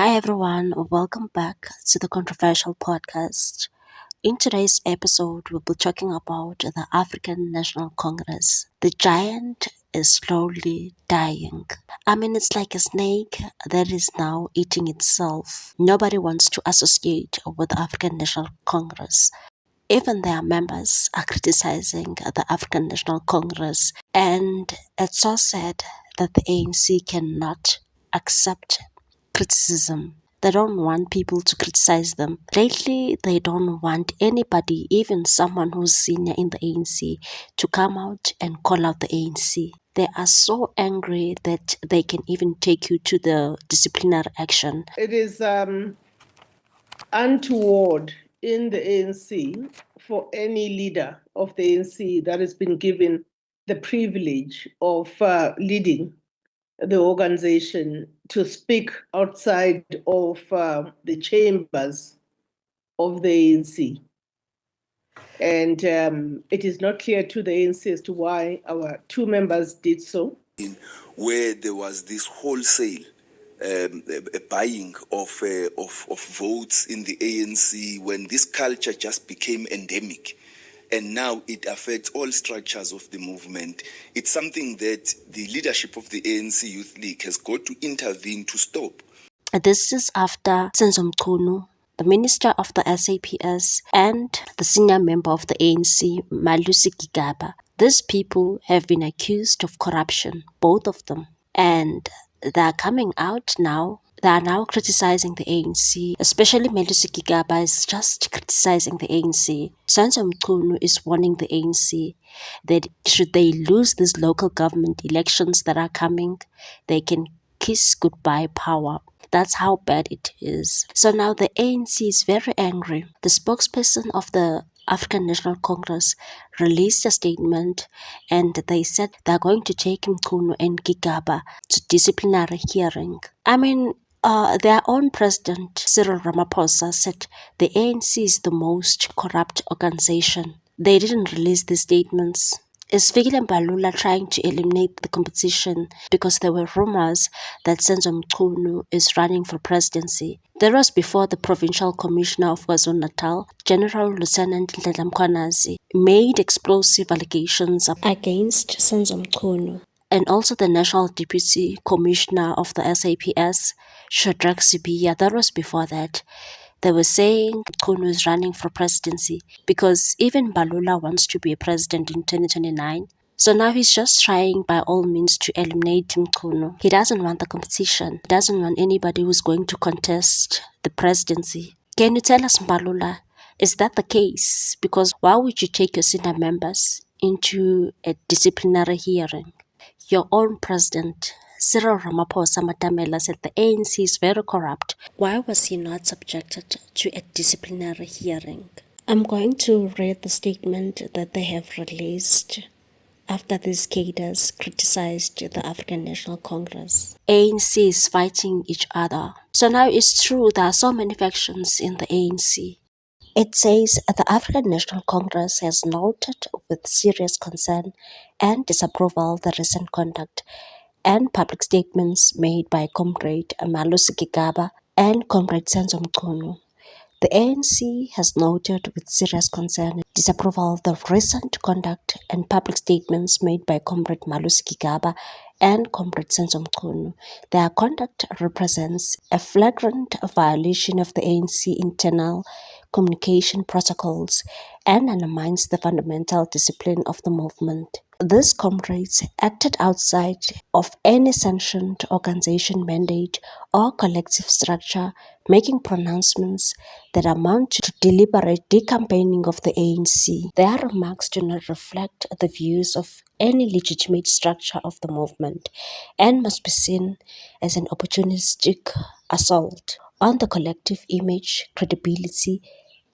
Hi everyone, welcome back to the Controversial Podcast. In today's episode, we'll be talking about the African National Congress. The giant is slowly dying. It's like a snake that is now eating itself. Nobody wants to associate with the African National Congress. Even their members are criticizing the African National Congress, and it's so sad that the ANC cannot accept criticism. They don't want people to criticize them. Lately, they don't want anybody, even someone who's senior in the ANC, to come out and call out the ANC. They are so angry that they can even take you to the disciplinary action. It is untoward in the ANC for any leader of the ANC that has been given the privilege of leading the organization to speak outside of the chambers of the ANC. And it is not clear to the ANC as to why our two members did so. Where there was this wholesale buying of votes in the ANC, when this culture just became endemic, and now it affects all structures of the movement. It's something that the leadership of the ANC Youth League has got to intervene to stop. This is after Senzo Mchunu, the minister of the SAPS, and the senior member of the ANC, Malusi Gigaba. These people have been accused of corruption, both of them, and they are coming out now. They are now criticizing the ANC, especially Malusi Gigaba is just criticizing the ANC. Senzo Mchunu is warning the ANC that should they lose these local government elections that are coming, they can kiss goodbye power. That's how bad it is. So now the ANC is very angry. The spokesperson of the African National Congress released a statement and they said they're going to take Mchunu and Gigaba to disciplinary hearing. Their own president, Cyril Ramaphosa, said the ANC is the most corrupt organization. They didn't release these statements. Is Fikile Mbalula trying to eliminate the competition because there were rumors that Senzo Mchunu is running for presidency? That was before the Provincial Commissioner of KwaZulu-Natal, General Lieutenant Ndlela Mkhwanazi, made explosive allegations against Senzo Mchunu. And also the National Deputy Commissioner of the SAPS, Shadrack Sibiya. That was before that. They were saying Mchunu is running for presidency because even Mbalula wants to be a president in 2029. So now he's just trying by all means to eliminate Mchunu. He doesn't want the competition. He doesn't want anybody who's going to contest the presidency. Can you tell us, Mbalula, is that the case? Because why would you take your senior members into a disciplinary hearing? Your own president, Cyril Ramaphosa Matamela, said the ANC is very corrupt. Why was he not subjected to a disciplinary hearing? I'm going to read the statement that they have released after these cadres criticized the African National Congress. ANC is fighting each other. So now it's true there are so many factions in the ANC. It says the African National Congress has noted with serious concern and disapproval the recent conduct and public statements made by Comrade Malusi Gigaba and Comrade Senzo Mchunu. The ANC has noted with serious concern and disapproval the recent conduct and public statements made by Comrade Malusi Gigaba and Comrade Senzo Mchunu. Their conduct represents a flagrant violation of the ANC internal communication protocols and undermines the fundamental discipline of the movement. These comrades acted outside of any sanctioned organization mandate or collective structure, making pronouncements that amount to deliberate decampaigning of the ANC. Their remarks do not reflect the views of any legitimate structure of the movement and must be seen as an opportunistic assault on the collective image, credibility,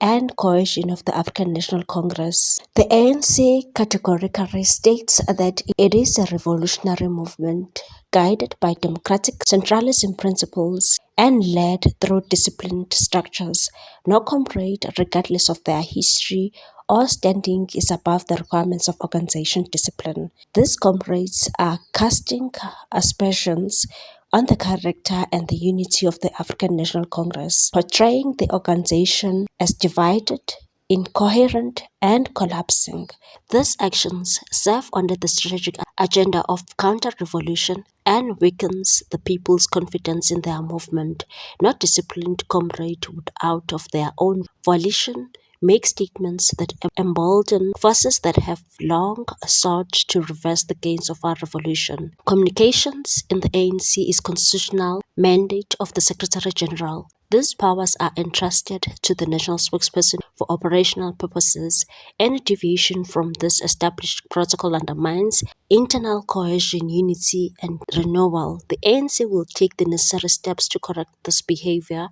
and cohesion of the African National Congress. The ANC categorically states that it is a revolutionary movement guided by democratic centralism principles and led through disciplined structures. No comrade, regardless of their history or standing, is above the requirements of organization discipline. These comrades are casting aspersions on the character and the unity of the African National Congress, portraying the organization as divided, incoherent, and collapsing. These actions serve under the strategic agenda of counter-revolution and weakens the people's confidence in their movement. Not disciplined comrades would, out of their own volition, make statements that embolden forces that have long sought to reverse the gains of our revolution. Communications in the ANC is constitutional mandate of the Secretary General. These powers are entrusted to the national spokesperson for operational purposes. Any deviation from this established protocol undermines internal cohesion, unity, and renewal. The ANC will take the necessary steps to correct this behavior,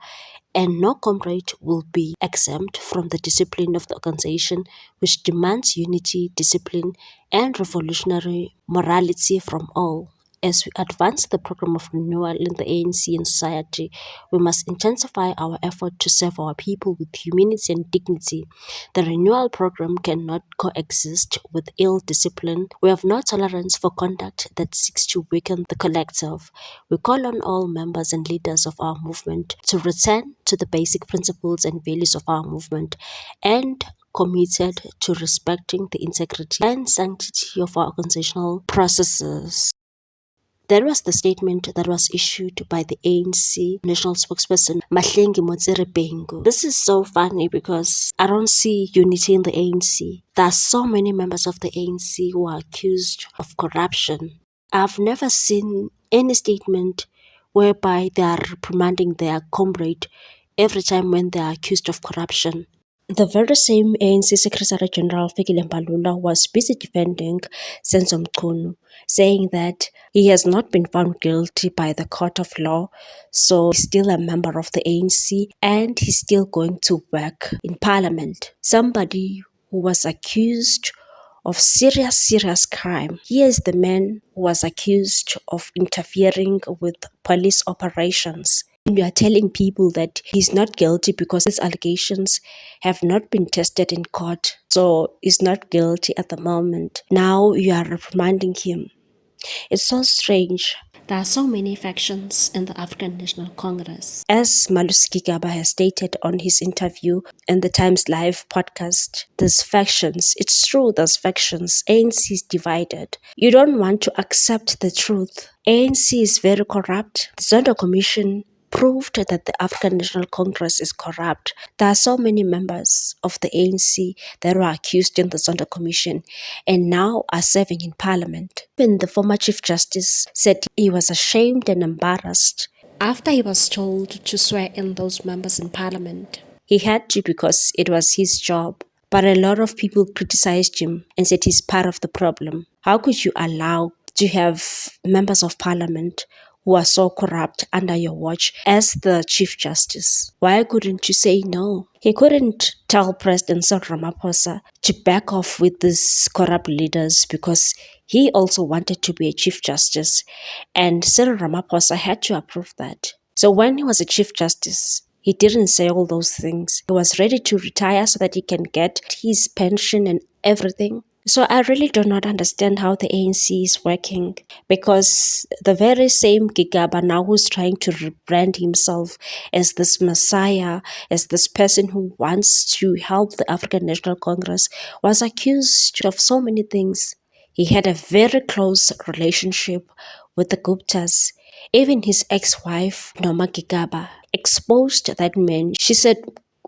and no comrade will be exempt from the discipline of the organization, which demands unity, discipline, and revolutionary morality from all. As we advance the program of renewal in the ANC and society, we must intensify our effort to serve our people with humility and dignity. The renewal program cannot coexist with ill discipline. We have no tolerance for conduct that seeks to weaken the collective. We call on all members and leaders of our movement to return to the basic principles and values of our movement and committed to respecting the integrity and sanctity of our organizational processes. That was the statement that was issued by the ANC national spokesperson Mahlengi Motsiri Bengu. This is so funny because I don't see unity in the ANC. There are so many members of the ANC who are accused of corruption. I've never seen any statement whereby they are reprimanding their comrade every time when they are accused of corruption. The very same ANC Secretary General Fikile Mbalula was busy defending Senzo Mchunu, saying that he has not been found guilty by the court of law, so he's still a member of the ANC and he's still going to work in parliament. Somebody who was accused of serious crime. Here is the man who was accused of interfering with police operations. You are telling people that he's not guilty because his allegations have not been tested in court, so he's not guilty at the moment. Now you are reprimanding him. It's so strange. There are so many factions in the African National Congress. As Malusi Gigaba has stated on his interview in the Times Live podcast, there's factions. It's true, there's factions. ANC is divided. You don't want to accept the truth. ANC is very corrupt. The Zondo Commission proved that the African National Congress is corrupt. There are so many members of the ANC that were accused in the Zondo Commission and now are serving in parliament. Even the former Chief Justice said he was ashamed and embarrassed after he was told to swear in those members in parliament. He had to because it was his job. But a lot of people criticized him and said he's part of the problem. How could you allow to have members of parliament who are so corrupt under your watch as the Chief Justice? Why couldn't you say no? He couldn't tell President Cyril Ramaphosa to back off with these corrupt leaders because he also wanted to be a Chief Justice, and Cyril Ramaphosa had to approve that. So when he was a Chief Justice, he didn't say all those things. He was ready to retire so that he can get his pension and everything. So I really do not understand how the ANC is working, because the very same Gigaba now who's trying to rebrand himself as this messiah, as this person who wants to help the African National Congress, was accused of so many things. He had a very close relationship with the Guptas. Even his ex-wife, Noma Gigaba, exposed that man. She said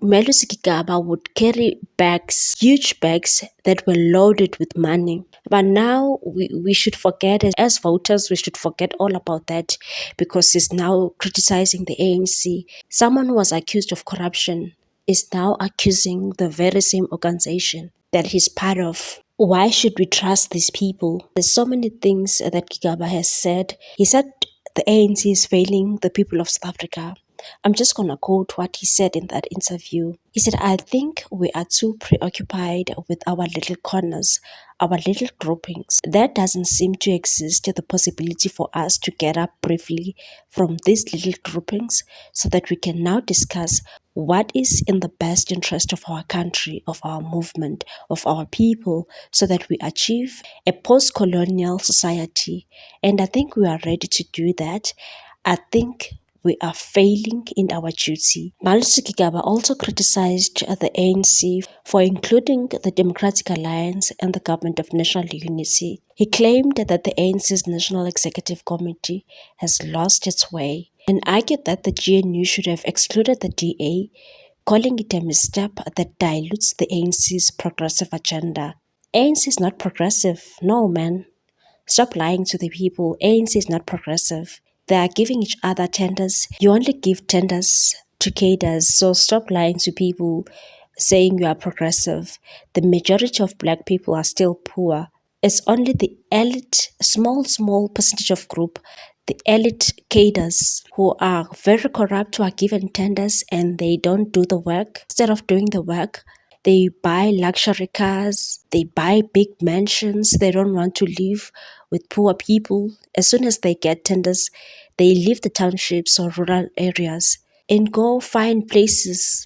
Malusi Gigaba would carry bags, huge bags that were loaded with money. But now we should forget, as voters, we should forget all about that, because he's now criticizing the ANC. Someone who was accused of corruption is now accusing the very same organization that he's part of. Why should we trust these people? There's so many things that Gigaba has said. He said the ANC is failing the people of South Africa. I'm just going to quote what he said in that interview. He said, "I think we are too preoccupied with our little corners, our little groupings. There doesn't seem to exist the possibility for us to get up briefly from these little groupings so that we can now discuss what is in the best interest of our country, of our movement, of our people, so that we achieve a post-colonial society." And I think we are ready to do that. I think we are failing in our duty. Malusi Gigaba also criticized the ANC for including the Democratic Alliance and the Government of National Unity. He claimed that the ANC's National Executive Committee has lost its way and argued that the GNU should have excluded the DA, calling it a misstep that dilutes the ANC's progressive agenda. ANC is not progressive. No, man. Stop lying to the people. ANC is not progressive. They are giving each other tenders. You only give tenders to cadres, so stop lying to people saying you are progressive. The majority of black people are still poor. It's only the elite, small percentage of group, the elite cadres who are very corrupt, who are given tenders and they don't do the work. Instead of doing the work, they buy luxury cars, they buy big mansions, they don't want to live with poor people. As soon as they get tenders, they leave the townships or rural areas and go find places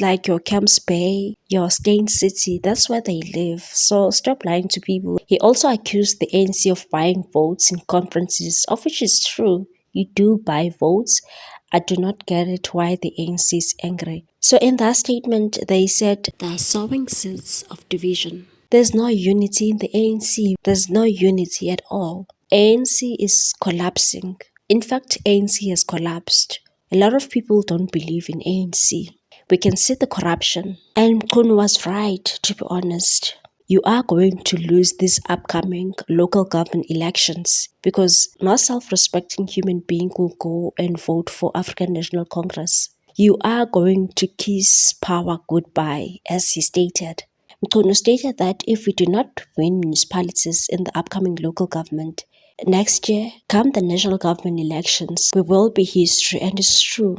like your Camps Bay, your Stain City. That's where they live. So stop lying to people. He also accused the ANC of buying votes in conferences, of which is true. You do buy votes. I do not get it why the ANC is angry. So in that statement, they said they are sowing seeds of division. There's no unity in the ANC. There's no unity at all. ANC is collapsing. In fact, ANC has collapsed. A lot of people don't believe in ANC. We can see the corruption. And Mkhunu was right, to be honest. You are going to lose these upcoming local government elections because no self-respecting human being will go and vote for African National Congress. You are going to kiss power goodbye, as he stated. Mkhunu stated that if we do not win municipalities in the upcoming local government, next year, come the national government elections, we will be history, and it's true.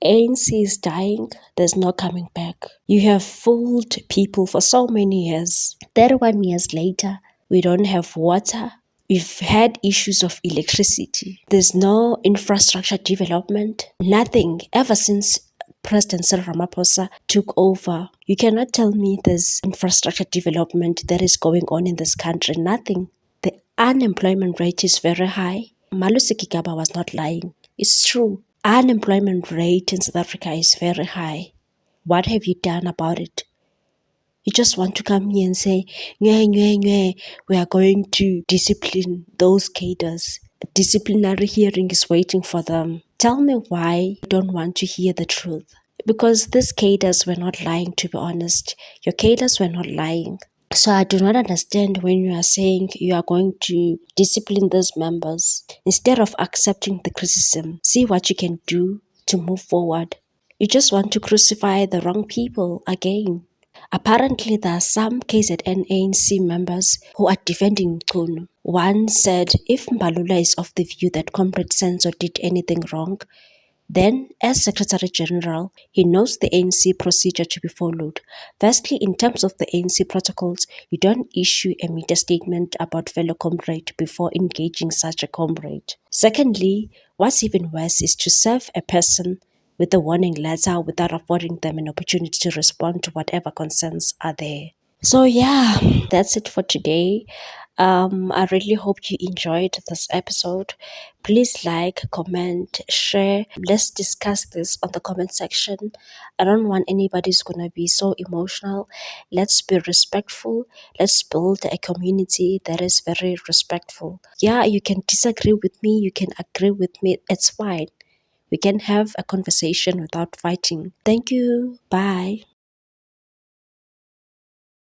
ANC is dying, there's no coming back. You have fooled people for so many years. 31 years later, we don't have water. We've had issues of electricity. There's no infrastructure development. Nothing ever since President Cyril Ramaphosa took over. You cannot tell me there's infrastructure development that is going on in this country. Nothing. The unemployment rate is very high. Malusi Gigaba was not lying. It's true. Unemployment rate in South Africa is very high. What have you done about it? You just want to come here and say, we are going to discipline those cadres. A disciplinary hearing is waiting for them. Tell me why you don't want to hear the truth. Because these cadres were not lying, to be honest. Your cadres were not lying. So I do not understand when you are saying you are going to discipline those members. Instead of accepting the criticism, see what you can do to move forward. You just want to crucify the wrong people again. Apparently, there are some KZN ANC members who are defending Mkhunu. One said if Mbalula is of the view that Comrade Senzo did anything wrong, then, as Secretary General, he knows the ANC procedure to be followed. Firstly, in terms of the ANC protocols, you don't issue a media statement about fellow comrade before engaging such a comrade. Secondly, what's even worse is to serve a person with a warning letter without affording them an opportunity to respond to whatever concerns are there. So yeah, that's it for today. I really hope you enjoyed this episode. Please like, comment, share. Let's discuss this on the comment section. I don't want anybody's gonna be so emotional. Let's be respectful. Let's build a community that is very respectful. Yeah, you can disagree with me, you can agree with me, it's fine. We can have a conversation without fighting. Thank you. Bye.